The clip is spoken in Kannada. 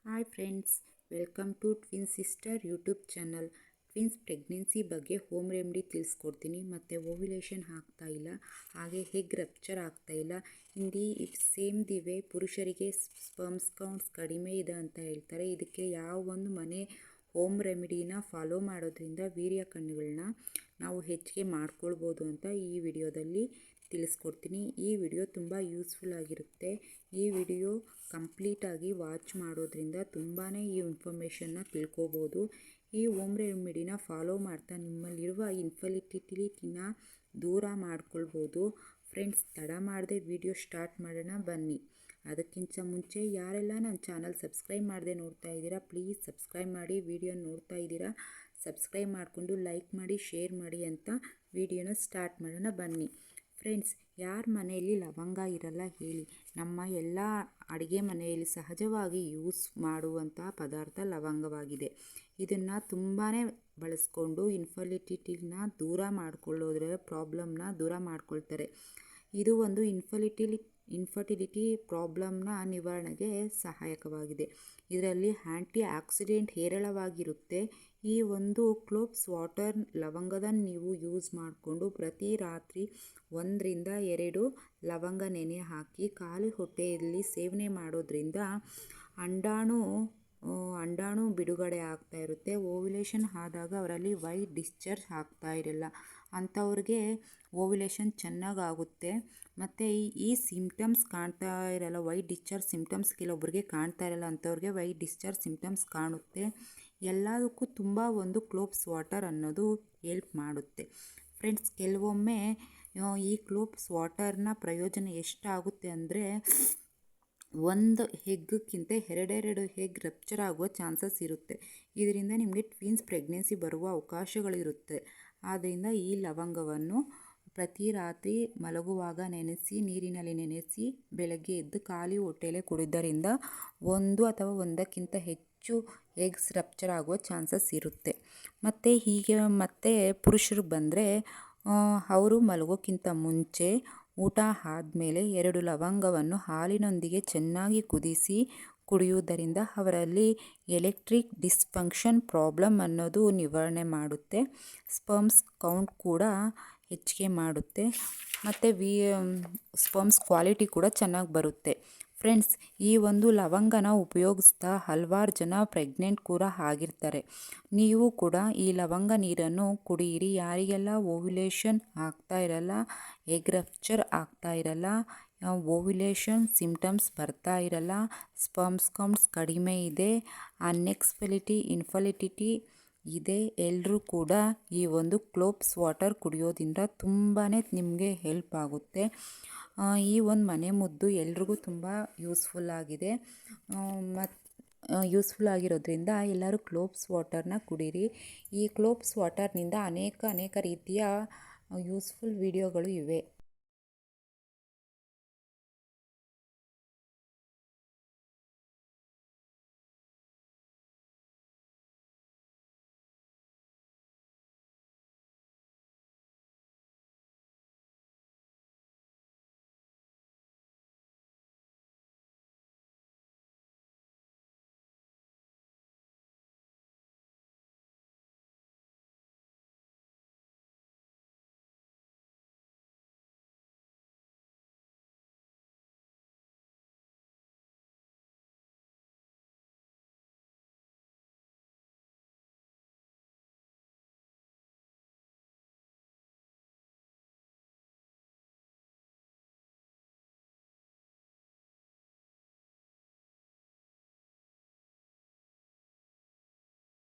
Hi friends, welcome to twin sister YouTube channel. Twins pregnancy ಬಗ್ಗೆ ಹೋಮ್ ರೆಮಿಡಿ ತಿಳಿಸ್ಕೊಡ್ತೀನಿ. ಮತ್ತು ಓವ್ಯುಲೇಷನ್ ಆಗ್ತಾ ಇಲ್ಲ, ಹಾಗೆ ಹೆಗ್ ರಪ್ಚರ್ ಆಗ್ತಾ ಇಲ್ಲ. ಹಿಂದಿ ಸೇಮ್ ದಿವೆ ಪುರುಷರಿಗೆ ಸ್ಪರ್ಮ್ಸ್ ಕೌಂಟ್ಸ್ ಕಡಿಮೆ ಇದೆ ಅಂತ ಹೇಳ್ತಾರೆ. ಇದಕ್ಕೆ ಯಾವ ಒಂದು ಮನೆ ಹೋಮ್ ರೆಮಿಡಿನ ಫಾಲೋ ಮಾಡೋದ್ರಿಂದ ವೀರ್ಯ ಕಣ್ಣುಗಳನ್ನ ನಾವು ಹೆಚ್ಚಿಗೆ ಮಾಡ್ಕೊಳ್ಬೋದು ಅಂತ ಈ ವಿಡಿಯೋದಲ್ಲಿ ತಿಳಿಸ್ಕೊಡ್ತೀನಿ. ಈ ವಿಡಿಯೋ ತುಂಬ ಯೂಸ್ಫುಲ್ ಆಗಿರುತ್ತೆ. ಈ ವಿಡಿಯೋ ಕಂಪ್ಲೀಟಾಗಿ ವಾಚ್ ಮಾಡೋದ್ರಿಂದ ತುಂಬಾ ಈ ಇನ್ಫಾರ್ಮೇಷನ್ನ ತಿಳ್ಕೊಬೋದು. ಈ ಹೋಮ್ ರೆಮಿಡಿನ ಫಾಲೋ ಮಾಡ್ತಾ ನಿಮ್ಮಲ್ಲಿರುವ ಇನ್ಫರ್ಟಿಲಿಟಿನ ದೂರ ಮಾಡ್ಕೊಳ್ಬೋದು. ಫ್ರೆಂಡ್ಸ್, ತಡ ಮಾಡದೆ ವಿಡಿಯೋ ಸ್ಟಾರ್ಟ್ ಮಾಡೋಣ ಬನ್ನಿ. ಅದಕ್ಕಿಂತ ಮುಂಚೆ ಯಾರೆಲ್ಲ ನನ್ನ ಚಾನಲ್ ಸಬ್ಸ್ಕ್ರೈಬ್ ಮಾಡದೆ ನೋಡ್ತಾ ಇದ್ದೀರಾ, ಪ್ಲೀಸ್ ಸಬ್ಸ್ಕ್ರೈಬ್ ಮಾಡಿ. ವಿಡಿಯೋ ನೋಡ್ತಾ ಇದ್ದೀರಾ, ಸಬ್ಸ್ಕ್ರೈಬ್ ಮಾಡಿಕೊಂಡು ಲೈಕ್ ಮಾಡಿ, ಶೇರ್ ಮಾಡಿ ಅಂತ ವಿಡಿಯೋನ ಸ್ಟಾರ್ಟ್ ಮಾಡೋಣ ಬನ್ನಿ. ಫ್ರೆಂಡ್ಸ್, ಯಾರ ಮನೆಯಲ್ಲಿ ಲವಂಗ ಇರಲ್ಲ ಹೇಳಿ? ನಮ್ಮ ಎಲ್ಲ ಅಡುಗೆ ಮನೆಯಲ್ಲಿ ಸಹಜವಾಗಿ ಯೂಸ್ ಮಾಡುವಂಥ ಪದಾರ್ಥ ಲವಂಗವಾಗಿದೆ. ಇದನ್ನು ತುಂಬಾ ಬಳಸ್ಕೊಂಡು ಇನ್ಫರ್ಟಿಲಿಟಿನ ದೂರ ಮಾಡಿಕೊಳ್ಳೋದ್ರ ಪ್ರಾಬ್ಲಮ್ನ ದೂರ ಮಾಡ್ಕೊಳ್ತಾರೆ. ಇದು ಒಂದು ಇನ್ಫರ್ಟಿಲಿಟಿ ಪ್ರಾಬ್ಲಮ್ನ ನಿವಾರಣೆಗೆ ಸಹಾಯಕವಾಗಿದೆ. ಇದರಲ್ಲಿ ಆ್ಯಂಟಿ ಆಕ್ಸಿಡೆಂಟ್ ಹೇರಳವಾಗಿರುತ್ತೆ. ಈ ಒಂದು ಕ್ಲೋವ್ಸ್ ವಾಟರ್ ಲವಂಗದ ನೀವು ಯೂಸ್ ಮಾಡಿಕೊಂಡು ಪ್ರತಿ ರಾತ್ರಿ 1-2 ಲವಂಗ ನೆನೆ ಹಾಕಿ ಖಾಲಿ ಹೊಟ್ಟೆಯಲ್ಲಿ ಸೇವನೆ ಮಾಡೋದ್ರಿಂದ ಅಂಡಾಣು ಬಿಡುಗಡೆ ಆಗ್ತಾ ಇರುತ್ತೆ. ಓವ್ಯುಲೇಷನ್ ಆದಾಗ ಅವರಲ್ಲಿ ವೈಟ್ ಡಿಸ್ಚಾರ್ಜ್ ಆಗ್ತಾ ಇರಲ್ಲ, ಅಂಥವ್ರಿಗೆ ಓವ್ಯುಲೇಷನ್ ಚೆನ್ನಾಗಾಗುತ್ತೆ. ಮತ್ತು ಈ ಸಿಂಪ್ಟಮ್ಸ್ ಕಾಣ್ತಾ ಇರಲ್ಲ, ವೈಟ್ ಡಿಸ್ಚಾರ್ಜ್ ಸಿಂಪ್ಟಮ್ಸ್ ಕೆಲವೊಬ್ಬರಿಗೆ ಕಾಣ್ತಾ ಇರಲ್ಲ, ಅಂಥವ್ರಿಗೆ ವೈಟ್ ಡಿಸ್ಚಾರ್ಜ್ ಸಿಂಪ್ಟಮ್ಸ್ ಕಾಣುತ್ತೆ. ಎಲ್ಲದಕ್ಕೂ ತುಂಬ ಒಂದು ಕ್ಲೋವ್ಸ್ ವಾಟರ್ ಅನ್ನೋದು ಹೆಲ್ಪ್ ಮಾಡುತ್ತೆ. ಫ್ರೆಂಡ್ಸ್, ಕೆಲವೊಮ್ಮೆ ಈ ಕ್ಲೋವ್ಸ್ ವಾಟರ್ನ ಪ್ರಯೋಜನ ಎಷ್ಟಾಗುತ್ತೆ ಅಂದರೆ, ಒಂದು ಹೆಗ್ಗಿಂತ 2 ಹೆಗ್ ರಪ್ಚರ್ ಆಗುವ ಚಾನ್ಸಸ್ ಇರುತ್ತೆ. ಇದರಿಂದ ನಿಮಗೆ ಟ್ವಿನ್ಸ್ ಪ್ರೆಗ್ನೆನ್ಸಿ ಬರುವ ಅವಕಾಶಗಳಿರುತ್ತೆ. ಆದ್ದರಿಂದ ಈ ಲವಂಗವನ್ನು ಪ್ರತಿ ರಾತ್ರಿ ಮಲಗುವಾಗ ನೀರಿನಲ್ಲಿ ನೆನೆಸಿ ಬೆಳಗ್ಗೆ ಎದ್ದು ಖಾಲಿ ಹೊಟ್ಟೆಯಲ್ಲೇ ಕುಡಿಯೋದರಿಂದ 1 ಅಥವಾ 1ಕ್ಕಿಂತ ಹೆಚ್ಚು ಎಗ್ಸ್ ರಪ್ಚರ್ ಆಗುವ ಚಾನ್ಸಸ್ ಇರುತ್ತೆ. ಮತ್ತು ಪುರುಷರಿಗೆ ಬಂದರೆ ಅವರು ಮಲಗೋಕ್ಕಿಂತ ಮುಂಚೆ ಊಟ ಆದಮೇಲೆ 2 ಲವಂಗವನ್ನು ಹಾಲಿನೊಂದಿಗೆ ಚೆನ್ನಾಗಿ ಕುದಿಸಿ ಕುಡಿಯುವುದರಿಂದ ಅವರಲ್ಲಿ ಎಲೆಕ್ಟ್ರಿಕ್ ಡಿಸ್ಫಂಕ್ಷನ್ ಪ್ರಾಬ್ಲಮ್ ಅನ್ನೋದು ನಿವಾರಣೆ ಮಾಡುತ್ತೆ. ಸ್ಪರ್ಮ್ಸ್ ಕೌಂಟ್ ಕೂಡ ಹೆಚ್ಚಿಗೆ ಮಾಡುತ್ತೆ ಮತ್ತು ಸ್ಪರ್ಮ್ಸ್ ಕ್ವಾಲಿಟಿ ಕೂಡ ಚೆನ್ನಾಗಿ ಬರುತ್ತೆ. ಫ್ರೆಂಡ್ಸ್, ಈ ಒಂದು ಲವಂಗನ ಉಪಯೋಗಿಸ್ತಾ ಹಲವಾರು ಜನ ಪ್ರೆಗ್ನೆಂಟ್ ಕೂಡ ಆಗಿರ್ತಾರೆ. ನೀವು ಕೂಡ ಈ ಲವಂಗ ನೀರನ್ನು ಕುಡಿಯಿರಿ. ಯಾರಿಗೆಲ್ಲ ಓವ್ಯುಲೇಷನ್ ಆಗ್ತಾ ಇರಲ್ಲ, ಎಗ್ ರಪ್ಚರ್ ಆಗ್ತಾ ಇರಲ್ಲ, ಓವ್ಯುಲೇಷನ್ ಸಿಂಪ್ಟಮ್ಸ್ ಬರ್ತಾ ಇರಲ್ಲ, ಸ್ಪರ್ಮ್ಸ್ ಕೌಂಟ್ಸ್ ಕಡಿಮೆ ಇದೆ, ಇನ್ಫರ್ಟಿಲಿಟಿ ಇದೆ, ಎಲ್ಲರೂ ಕೂಡ ಈ ಒಂದು ಕ್ಲೋವ್ಸ್ ವಾಟರ್ ಕುಡಿಯೋದ್ರಿಂದ ತುಂಬಾ ನಿಮಗೆ ಹೆಲ್ಪ್ ಆಗುತ್ತೆ. ಈ ಒಂದು ಮನೆ ಮದ್ದು ಎಲ್ರಿಗೂ ತುಂಬ ಯೂಸ್ಫುಲ್ ಆಗಿದೆ. ಯೂಸ್ಫುಲ್ ಆಗಿರೋದ್ರಿಂದ ಎಲ್ಲರೂ ಕ್ಲೋವ್ಸ್ ವಾಟರ್ನ ಕುಡೀರಿ. ಈ ಕ್ಲೋವ್ಸ್ ವಾಟರ್ನಿಂದ ಅನೇಕ ರೀತಿಯ ಯೂಸ್ಫುಲ್ ವಿಡಿಯೋಗಳು ಇವೆ.